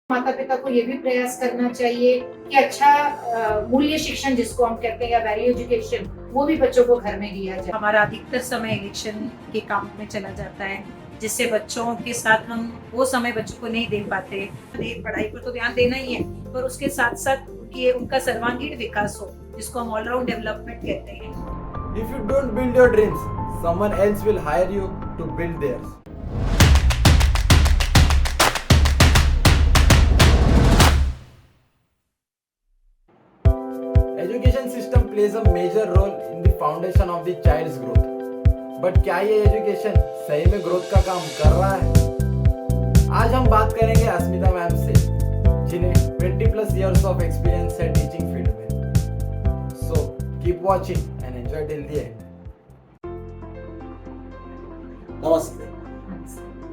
माता पिता को ये भी प्रयास करना चाहिए कि अच्छा मूल्य शिक्षण जिसको हम कहते हैं या वैल्यू एजुकेशन वो भी बच्चों को घर में दिया जाए। हमारा अधिकतर समय इलेक्शन के काम में चला जाता है, जिससे बच्चों के साथ हम वो समय बच्चों को नहीं दे पाते। पढ़ाई पर तो ध्यान देना ही है, पर उसके साथ साथ उनका सर्वांगीण विकास हो, जिसको हम ऑलराउंड डेवलपमेंट कहते हैं। If you don't build your dreams, someone else will hire you to build theirs. Education system plays a major role in the foundation of the child's growth. But क्या ये एजुकेशन सही में growth का काम कर रहा है? आज हम बात करेंगे अस्मिता मैम से, जिन्हें 20+ years of experience है टीचिंग फील्ड में. So keep watching and enjoy till the end. नमस्ते।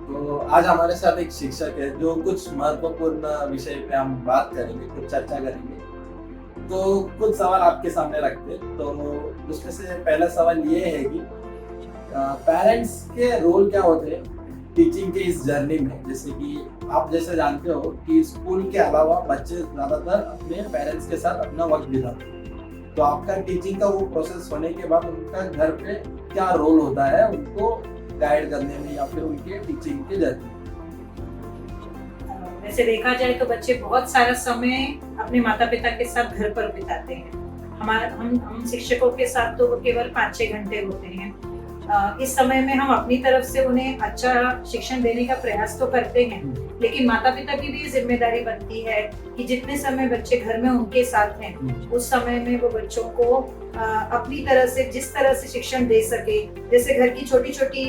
तो आज हमारे साथ एक शिक्षक है जो कुछ महत्वपूर्ण विषय पे हम बात करेंगे, कुछ चर्चा करेंगे। तो कुछ सवाल आपके सामने रखते हैं। तो उसमें से पहला सवाल ये है कि पेरेंट्स के रोल क्या होते हैं टीचिंग के इस जर्नी में। जैसे कि आप जैसे जानते हो कि स्कूल के अलावा बच्चे ज्यादातर अपने पेरेंट्स के साथ अपना वक्त बिताते हैं। तो आपका टीचिंग का वो प्रोसेस होने के बाद उनका घर पे क्या रोल होता है उनको गाइड करने में या फिर उनके टीचिंग के जरिए? वैसे देखा जाए तो बच्चे बहुत सारा समय अपने माता पिता के साथ घर पर बिताते हैं। हम शिक्षकों के साथ तो केवल 5-6 घंटे होते हैं। इस समय में हम अपनी तरफ से उन्हें अच्छा शिक्षण देने का प्रयास तो करते हैं, लेकिन माता पिता की भी जिम्मेदारी बनती है कि जितने समय बच्चे घर में उनके साथ हैं उस समय में वो बच्चों को अपनी तरह से जिस तरह से शिक्षण दे सके। जैसे घर की छोटी छोटी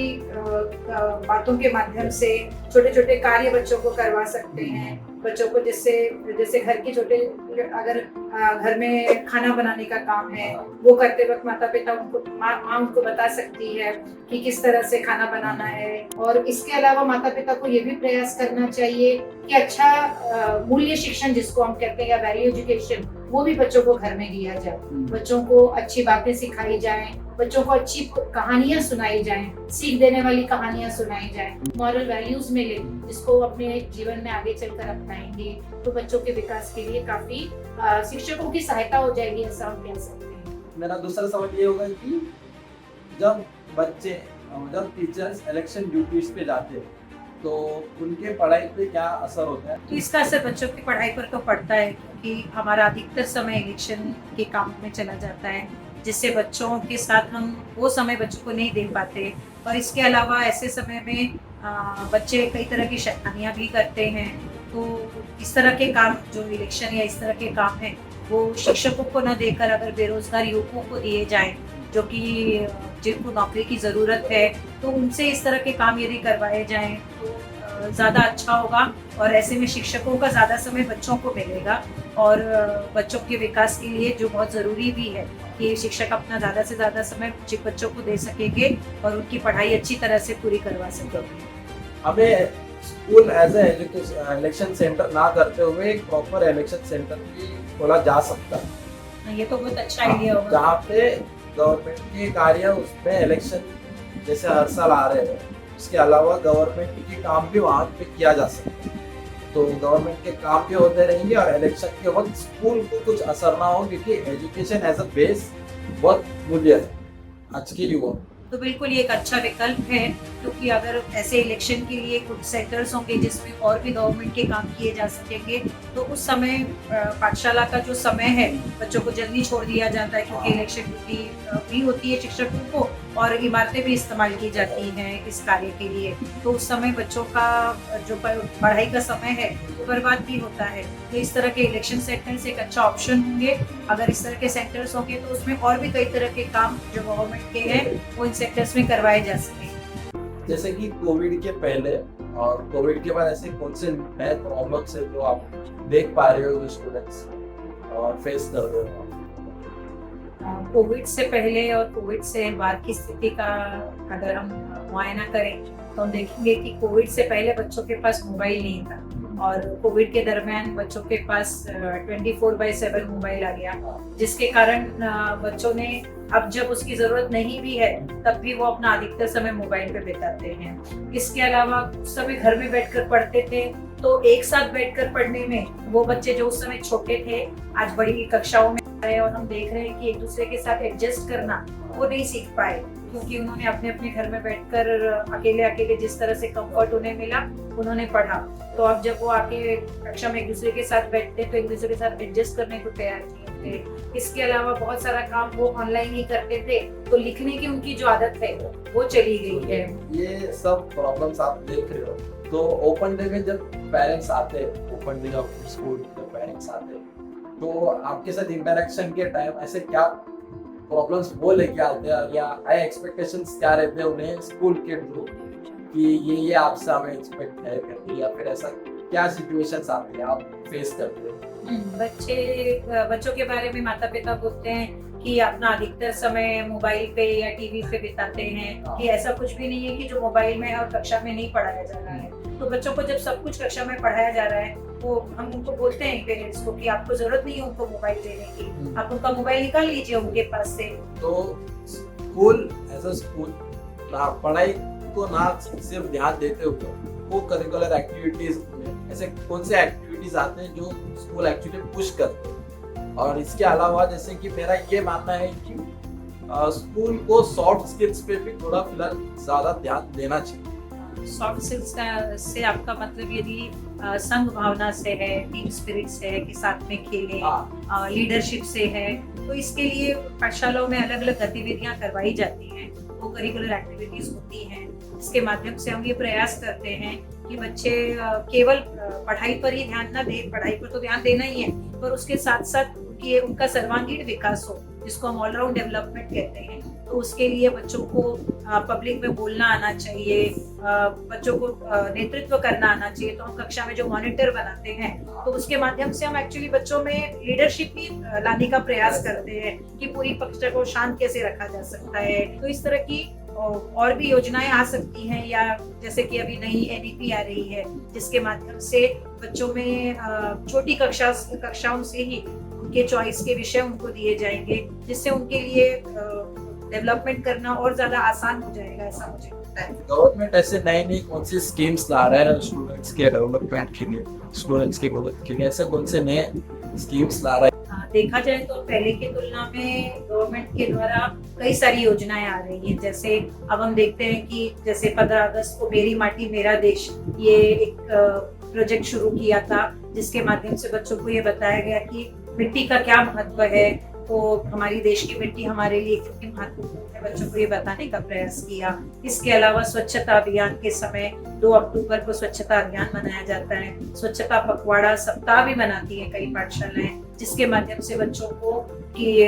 बातों के माध्यम से छोटे छोटे कार्य बच्चों को करवा सकते हैं। बच्चों को जैसे घर की छोटे अगर घर में खाना बनाने का काम है वो करते वक्त माता पिता माँ उनको बता सकती है कि किस तरह से खाना बनाना है। और इसके अलावा माता पिता को ये भी प्रयास करना चाहिए कि अच्छा मूल्य शिक्षण जिसको हम कहते हैं या वैल्यू एजुकेशन वो भी बच्चों को घर में दिया जाए। बच्चों को अच्छी बातें सिखाई जाएं, बच्चों को अच्छी कहानियां सुनाई जाएं, सीख देने वाली कहानियां सुनाई जाएं, मॉरल वैल्यूज मिले जिसको अपने जीवन में आगे चलकर अपनाएंगे तो बच्चों के विकास के लिए काफी शिक्षकों की सहायता हो जाएगी, ऐसा हम कह सकते हैं। मेरा दूसरा सवाल ये होगा कि जब टीचर्स इलेक्शन ड्यूटीज पे जाते हैं तो उनके पढ़ाई पे क्या असर होता है? तो इसका असर बच्चों की पढ़ाई पर तो पड़ता है, क्योंकि हमारा अधिकतर समय इलेक्शन के काम में चला जाता है, जिससे बच्चों के साथ हम वो समय बच्चों को नहीं दे पाते। और इसके अलावा ऐसे समय में बच्चे कई तरह की शैतानियाँ भी करते हैं। तो इस तरह के काम जो इलेक्शन या इस तरह के काम है वो शिक्षकों को न देकर अगर बेरोजगार युवकों को दिए जाएं जो कि जिनको नौकरी की ज़रूरत है, तो उनसे इस तरह के काम यदि करवाए जाएं तो ज़्यादा अच्छा होगा। और ऐसे में शिक्षकों का ज़्यादा समय बच्चों को मिलेगा और बच्चों के विकास के लिए जो बहुत ज़रूरी भी है कि शिक्षक अपना ज़्यादा से ज़्यादा समय बच्चों को दे सकेंगे और उनकी पढ़ाई अच्छी तरह से पूरी करवा सकेंगे। हमें school as education election centre ना करते हुए एक प्रॉपर इलेक्शन सेंटर भी खोला जा सकता है। ये तो बहुत अच्छा आइडिया होगा, जहाँ पे गवर्नमेंट के कार्य उसमें इलेक्शन जैसे हर साल आ रहे हैं, उसके अलावा गवर्नमेंट के काम भी वहाँ पे किया जा सकता है। तो गवर्नमेंट के काम भी होते रहेंगे और इलेक्शन के वक्त स्कूल को कुछ असर ना हो, क्योंकि एजुकेशन एज अ बेस बहुत मूल्य है आज के युवा। तो बिल्कुल ये एक अच्छा विकल्प है, क्योंकि अगर ऐसे इलेक्शन के लिए कुछ सेंटर्स होंगे जिसमें और भी गवर्नमेंट के काम किए जा सकेंगे तो उस समय पाठशाला का जो समय है बच्चों को जल्दी छोड़ दिया जाता है, क्योंकि इलेक्शन ड्यूटी भी होती है शिक्षकों को और इमारतें भी इस्तेमाल की जाती हैं इस कार्य के लिए। तो उस समय बच्चों का जो पढ़ाई का समय है वो बर्बाद भी होता है। तो इस तरह के इलेक्शन सेंटर्स एक अच्छा ऑप्शन होंगे। अगर इस तरह के सेंटर्स होंगे तो उसमें और भी कई तरह के काम जो गवर्नमेंट के हैं वो इन सेक्टर्स में करवाए जा सकें। जैसे कि कोविड के पहले और कोविड के बाद ऐसे कौन से नए प्रॉब्लम्स है जो आप देख पा रहे हो जो स्टूडेंट्स और फेस कर रहे हो? कोविड से पहले और कोविड से बाद की स्थिति का अगर हम मुआयना करें तो हम देखेंगे कि कोविड से पहले बच्चों के पास मोबाइल नहीं था और कोविड के दरमियान बच्चों के पास 24/7 मोबाइल आ गया, जिसके कारण बच्चों ने अब जब उसकी जरूरत नहीं भी है तब भी वो अपना अधिकतर समय मोबाइल पे बिताते हैं। इसके अलावा उस समय घर में बैठकर पढ़ते थे तो एक साथ बैठकर पढ़ने में वो बच्चे जो उस समय छोटे थे आज बड़ी कक्षाओं में आ रहे हैं और हम देख रहे हैं कि एक दूसरे के साथ एडजस्ट करना वो नहीं सीख पाए, क्योंकि उन्होंने अपने अपने घर में बैठकर अकेले अकेले जिस तरह से कंफर्ट उन्हें मिला उन्होंने पढ़ा। तो अब जब वो आके कक्षा में एक दूसरे के साथ बैठते तो एक दूसरे के साथ एडजस्ट करने को तैयार नहीं थे। इसके अलावा बहुत सारा काम वो ऑनलाइन ही करते थे, तो लिखने की उनकी जो आदत है वो चली गई है। ये सब प्रॉब्लम्स आप देख रहे हो। तो ओपन डे में जब पेरेंट्स आते हैं, ओपन डे ऑफ स्कूल जब पेरेंट्स आते हैं, तो आपके साथ इंटरेक्शन के टाइम ऐसे क्या प्रॉब्लम्स वो लेके आते हैं या हाई एक्सपेक्टेशंस क्या रहते हैं उन्हें स्कूल के थ्रू कि ये आपसे हमें एक्सपेक्ट है करके, या फिर ऐसा क्या सिचुएशंस आते हैं आप फेस करते हो? बच्चों के बारे में माता पिता बोलते हैं कि अपना अधिकतर समय मोबाइल पे या टीवी पे बिताते हैं, कि ऐसा कुछ भी नहीं है कि जो मोबाइल में है और कक्षा में नहीं पढ़ाया जा रहा है। तो बच्चों को जब सब कुछ कक्षा में पढ़ाया जा रहा है वो हम उनको बोलते हैं पेरेंट्स को कि आपको जरूरत नहीं है उनको मोबाइल देने की, आप उनका मोबाइल निकाल लीजिए उनके पास से। तो स्कूल एज अ स्कूल पढ़ाई को ना सिर्फ ध्यान देते हुए वो करिकुलर एक्टिविटीज में ऐसे कौन से एक्टिविटीज आते हैं जो स्कूल एक्चुअली पुश करते हैं? और इसके अलावा जैसे कि मेरा ये मानना है कि स्कूल को सॉफ्ट स्किल्स पे भी थोड़ा फिलहाल ज्यादा ध्यान देना चाहिए। सॉफ्ट स्किल्स से आपका मतलब यदि संघ भावना से है, टीम स्पिरिट से है कि साथ में खेलें, लीडरशिप से है, तो इसके लिए पाठशालाओं में अलग अलग गतिविधियां करवाई जाती हैं, वो करिकुलर एक्टिविटीज होती हैं। इसके माध्यम से हम ये प्रयास करते हैं कि बच्चे केवल पढ़ाई पर ही ध्यान ना दें, पढ़ाई पर तो ध्यान देना ही है, पर उसके साथ साथ उनका सर्वांगीण विकास हो, जिसको हम ऑलराउंड डेवलपमेंट कहते हैं। तो उसके लिए बच्चों को पब्लिक में बोलना आना चाहिए, बच्चों को नेतृत्व करना आना चाहिए। तो हम कक्षा में जो मॉनिटर बनाते हैं तो उसके माध्यम से हम एक्चुअली बच्चों में लीडरशिप भी लाने का प्रयास करते हैं कि पूरी कक्षा को शांत कैसे रखा जा सकता है। तो इस तरह की और भी योजनाएं आ सकती हैं, या जैसे कि अभी नई एनईपी आ रही है जिसके माध्यम से बच्चों में छोटी कक्षाओं से ही उनके चॉइस के विषय उनको दिए जाएंगे, जिससे उनके लिए डेवलपमेंट करना और ज्यादा आसान हो जाएगा, ऐसा मुझे लगता है। गवर्नमेंट ऐसे नई कौन सी स्कीम्स ला रहा है स्टूडेंट्स के डेवलपमेंट के लिए, स्टूडेंट्स के ग्रोथ के लिए, ऐसे कौन से नए स्कीम्स ला रहा है? देखा जाए तो पहले की तुलना में गवर्नमेंट के द्वारा कई सारी योजनाएं आ रही हैं। जैसे अब हम देखते हैं कि जैसे 15 अगस्त को मेरी माटी मेरा देश ये एक प्रोजेक्ट शुरू किया था, जिसके माध्यम से बच्चों को ये बताया गया कि मिट्टी का क्या महत्व है, तो हमारी देश की मिट्टी हमारे लिए कितनी महत्वपूर्ण है, बच्चों को ये बताने का प्रयास किया। इसके अलावा स्वच्छता अभियान के समय 2 अक्टूबर को स्वच्छता अभियान मनाया जाता है। स्वच्छता पखवाड़ा सप्ताह भी मनाती है कई पाठशालाएं, जिसके माध्यम से बच्चों को कि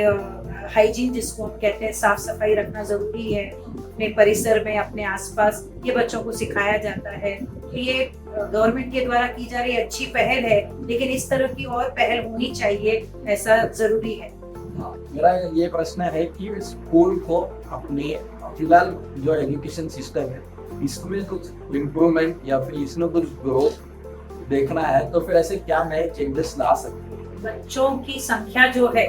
हाइजीन जिसको हम कहते हैं, साफ सफाई रखना जरूरी है अपने परिसर में, अपने आसपास, ये बच्चों को सिखाया जाता है। तो ये गवर्नमेंट के द्वारा की जा रही अच्छी पहल है, लेकिन इस तरह की और पहल होनी चाहिए, ऐसा जरूरी है। मेरा ये प्रश्न है कि स्कूल को अपने फिलहाल जो एजुकेशन सिस्टम है इसमें कुछ इम्प्रूवमेंट या फिर इसमें कुछ ग्रोथ देखना है, तो फिर ऐसे क्या नए चेंजेस ला सकते हैं? बच्चों की संख्या जो है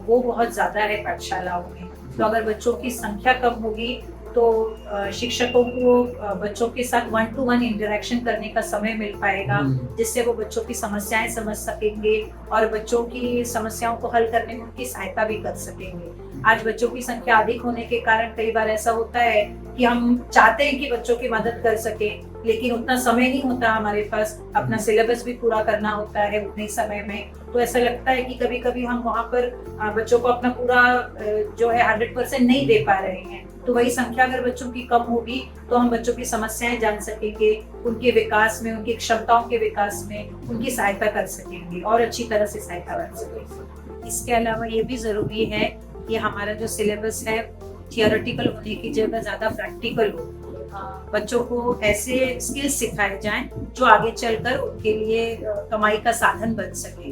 वो बहुत ज्यादा है पाठशालाओं में। तो अगर बच्चों की संख्या कम होगी तो शिक्षकों को बच्चों के साथ 1-to-1 इंटरेक्शन करने का समय मिल पाएगा, जिससे वो बच्चों की समस्याएं समझ सकेंगे और बच्चों की समस्याओं को हल करने में उनकी सहायता भी कर सकेंगे। आज बच्चों की संख्या अधिक होने के कारण कई बार ऐसा होता है कि हम चाहते हैं कि बच्चों की मदद कर सकें, लेकिन उतना समय नहीं होता हमारे पास, अपना सिलेबस भी पूरा करना होता है उतने समय में। तो ऐसा लगता है कि कभी कभी हम वहाँ पर बच्चों को अपना पूरा जो है 100% नहीं दे पा रहे हैं। तो वही संख्या अगर बच्चों की कम होगी तो हम बच्चों की समस्याएं जान सकेंगे, उनके विकास में, उनकी क्षमताओं के विकास में उनकी सहायता कर सकेंगे और अच्छी तरह से सहायता कर सकेंगे। इसके अलावा ये भी जरूरी है कि हमारा जो सिलेबस है थियोरेटिकल होने की जगह ज्यादा प्रैक्टिकल हो। बच्चों को ऐसे स्किल्स सिखाए जाएं जो आगे चलकर उनके लिए कमाई का साधन बन सके।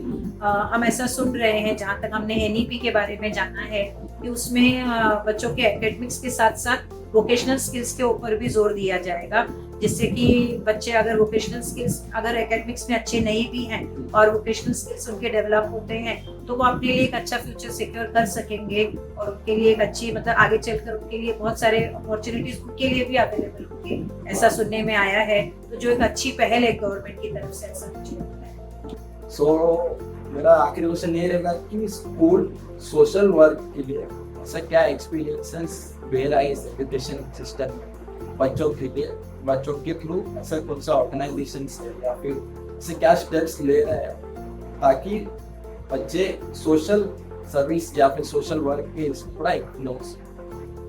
हम ऐसा सुन रहे हैं, जहाँ तक हमने एनईपी के बारे में जाना है, कि उसमें बच्चों के एकेडमिक्स के साथ साथ वोकेशनल स्किल्स के ऊपर भी जोर दिया जाएगा, जिससे कि बच्चे अगर वोकेशनल स्किल्स अगर एकेडमिक्स में अच्छे नहीं भी हैं और वोकेशनल स्किल्स उनके डेवलप होते हैं तो वो अपने लिए एक अच्छा फ्यूचर सिक्योर कर सकेंगे और उनके लिए एक अच्छी मतलब आगे चलकर उनके लिए बहुत सारे अपॉर्चुनिटीज उनके लिए भी अवेलेबल होंगे, ऐसा सुनने में आया है। तो जो एक अच्छी पहल है गवर्नमेंट की तरफ से, ऐसा मुझे लगता है। सो मेरा आखिरी क्वेश्चन ये रहेगा कि स्कूल सोशल वर्क के लिए ऐसा क्या एक्सपीरियंसेस दे रहा है इस एजुकेशन सिस्टम बच्चों के लिए, बच्चों के थ्रू ऐसा कौन सा ऑर्गेनाइजेशन या फिर ऐसे क्या स्टेप्स ले रहे हैं ताकि बच्चे सोशल सर्विस या फिर सोशल वर्क के थोड़ा एक्सप्लोर।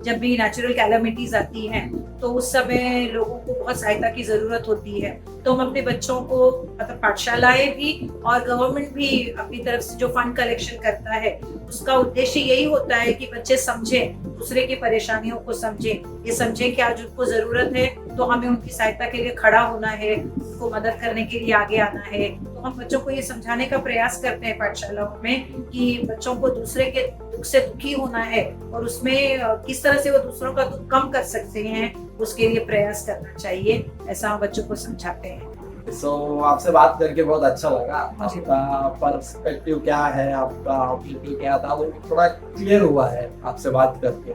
जब भी नेचुरल कैलामिटीज आती हैं तो उस समय लोगों को बहुत सहायता की जरूरत होती है, तो हम अपने बच्चों को मतलब पाठशालाएं भी और गवर्नमेंट भी अपनी तरफ से जो फंड कलेक्शन करता है उसका उद्देश्य यही होता है कि बच्चे समझें, दूसरे की परेशानियों को समझें, ये समझें कि आज उनको जरूरत है तो हमें उनकी सहायता के लिए खड़ा होना है, उनको मदद करने के लिए आगे आना है। तो हम बच्चों को ये समझाने का प्रयास करते हैं पाठशालाओं में कि बच्चों को दूसरे के दुख से दुखी होना है और उसमें किस तरह से वो दूसरों का दुख कम कर सकते हैं उसके लिए प्रयास करना चाहिए, ऐसा हम बच्चों को समझाते हैं। सो आपसे बात करके बहुत अच्छा लगा। आपका पर्सपेक्टिव क्या है, आपका ओपिनियन क्या था, वो थोड़ा क्लियर हुआ है आपसे बात करके।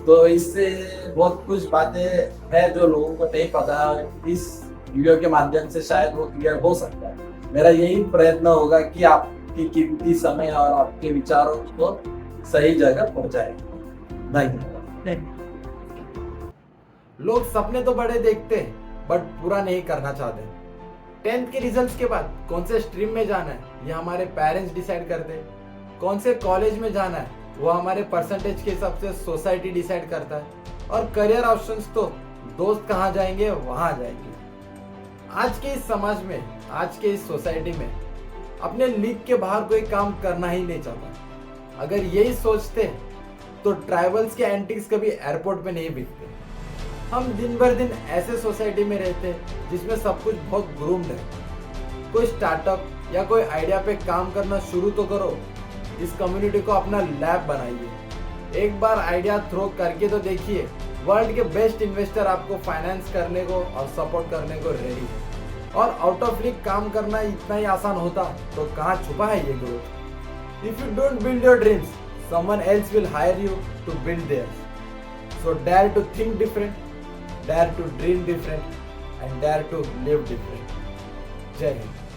तो इससे बहुत कुछ बातें हैं जो लोगों को नहीं पता, इस वीडियो के माध्यम से शायद वो क्लियर हो सकता है। मेरा यही प्रयत्न होगा कि आपकी कीमती समय और आपके विचारों को सही जगह पहुंचाए। धन्यवाद। लोग सपने तो बड़े देखते हैं बट पूरा नहीं करना चाहते। 10th के रिजल्ट्स के बाद कौन से स्ट्रीम में जाना है ये हमारे पेरेंट्स डिसाइड करते हैं, कौन से कॉलेज में जाना है वो हमारे परसेंटेज के हिसाब से सोसाइटी डिसाइड करता है, और करियर ऑप्शंस तो दोस्त कहाँ जाएंगे वहां जाएंगे। आज के इस समाज में, आज के इस सोसाइटी में अपने लीग के बाहर कोई काम करना ही नहीं चाहता। अगर यही सोचते तो ट्राइबल्स के एंटिक्स कभी एयरपोर्ट पे नहीं बिकते। हम दिन भर दिन ऐसे सोसाइटी में रहते हैं जिसमें सब कुछ बहुत ग्रूम्ड है। कोई स्टार्टअप या कोई आइडिया पे काम करना शुरू तो करो, इस कम्युनिटी को अपना लैब बनाइए। एक बार आइडिया थ्रो करके तो देखिए, वर्ल्ड के बेस्ट इन्वेस्टर आपको फाइनेंस करने को और सपोर्ट करने को रेडी है। और आउट ऑफ लीग काम करना इतना ही आसान होता तो कहाँ छुपा है ये growth. If you don't build your dreams, someone else will hire you to build theirs. So dare to think different, dare to dream different, and dare to live different. Jai Hind.